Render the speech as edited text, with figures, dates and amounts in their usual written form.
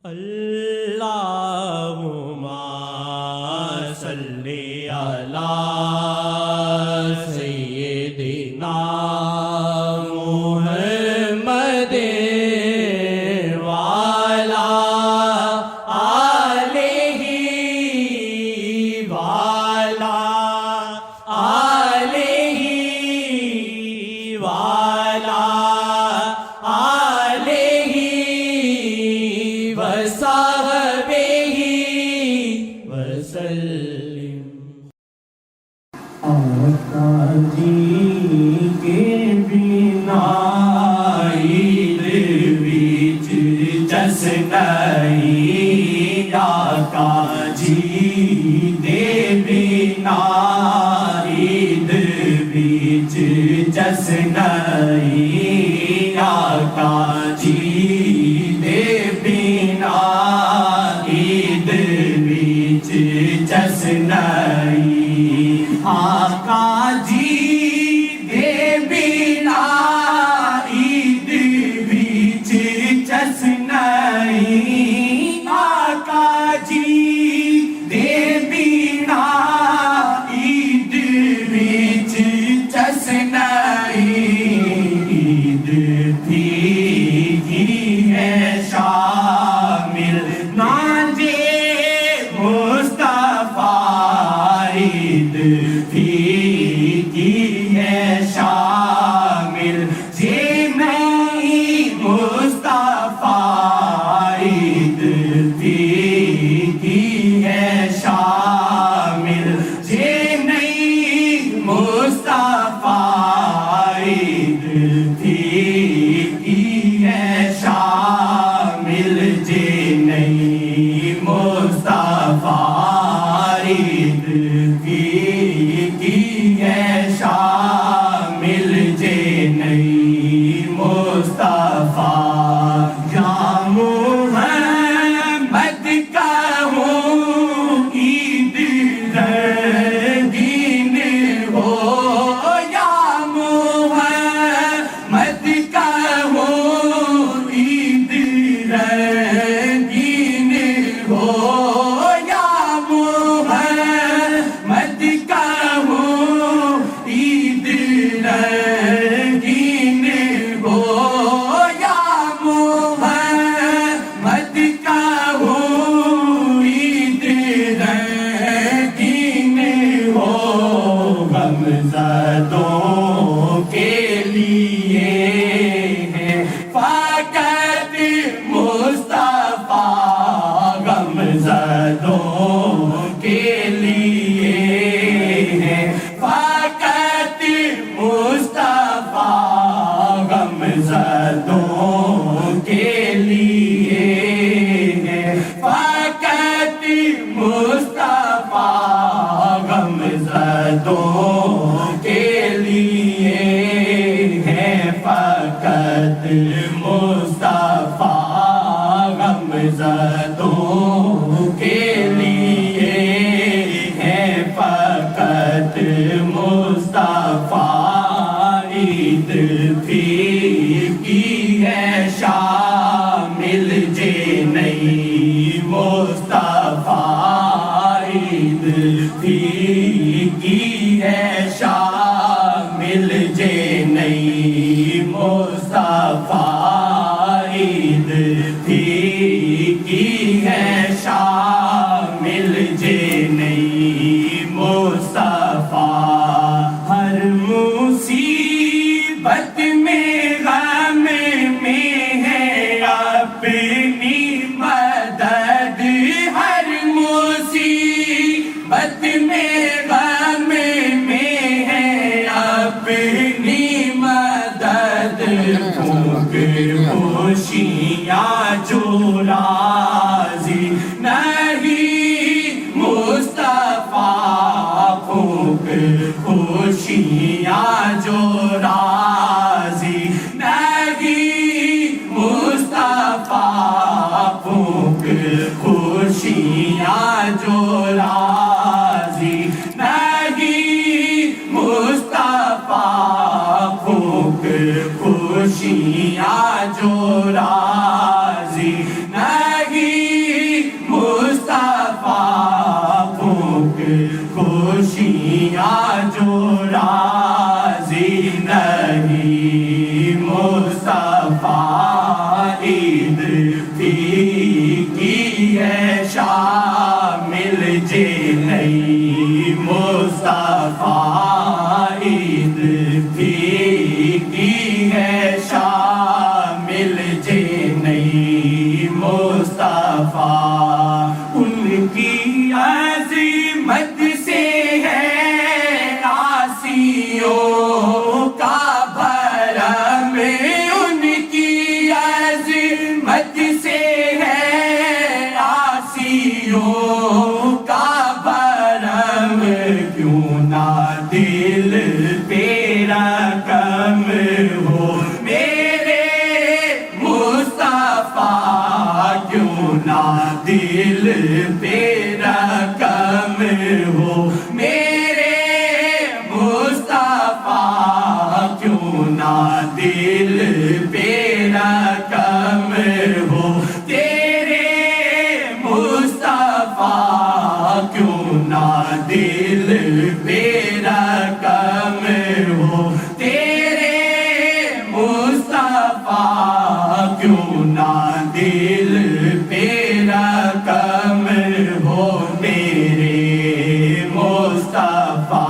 اللہم صلی علی سیدنا محمد وعلی آلہ وعلی آلہ وعلی وصحبہ وسلم۔ آقا جی کے بنا عید وچ جشن نہیں، آقا جی دے بنا عید وچ جشن نہیں، آقا جی دے بنا عید وچ جشن نہیں، آقا جی دے بنا عید وچ جشن نہیں، آقا جی دے بنا عید وچ جشن نہیں، عید بھی ہے شامل ناجے مصطفیٰ، عید بھی ہے شامل جے میں مصطفیٰ، عید بھی ہے شامل جے نہیں مصطفیٰ، عید بھی ہے شامل جے نہیں مصطفیٰ، عید بھی ہے شامل جے نہیں مصطفیٰ، یا محمد کہوں عید رنگین ہو، یا محمد کہوں عید رنگین ہو، یا محمد کہوں عید رنگین ہو، یا محمد کہوں عید رنگین ہو، غمزدوں کے لیے ہے فقط مصطفیٰ، غمزدوں کے لیے ہے فقط مصطفیٰ، غمزدوں کے لیے ہے فقط مصطفیٰ، غمزدوں کے لیے ہے فقط مصطفیٰ، غمزدوں کے لیے ہے فقط مصطفیٰ، عید بھی ہے شامل جے نہیں مصطفیٰ، عید بھی ہے شامل جے نہیں مصطفیٰ، عید بھی ہے شامل جے نہیں مصطفیٰ، ہر مصیبت میں غم میں ہے اپنی مدد، ہر مصیبت میں غم میں ہے اپنی مدد، پھونک خوشیاں جو راضی نہیں مصطفیٰ، پھونک خوشیاں جو راضی نہیں مصطفیٰ، پھونک خوشیاں جو راضی نہیں مصطفیٰ، پھونک خوشیاں جو راضی نہیں مصطفیٰ ان کی عظمت سے ہے عاصیوں کا بھرم ان کی عظمت سے ہے عاصیوں کا بھرم کیوں نہ دل تیرا کم ہو میرے مصطفیٰ کیوں نہ دل تیرا کم ہو میرے مصطفیٰ کیوں نہ دل تیرا کم ہو تیرے مصطفیٰ کیوں نہ دل تیرا کم ہو تیرے مصطفیٰ کیوں نہ دل تیرا کم ہو میرے مصطفیٰ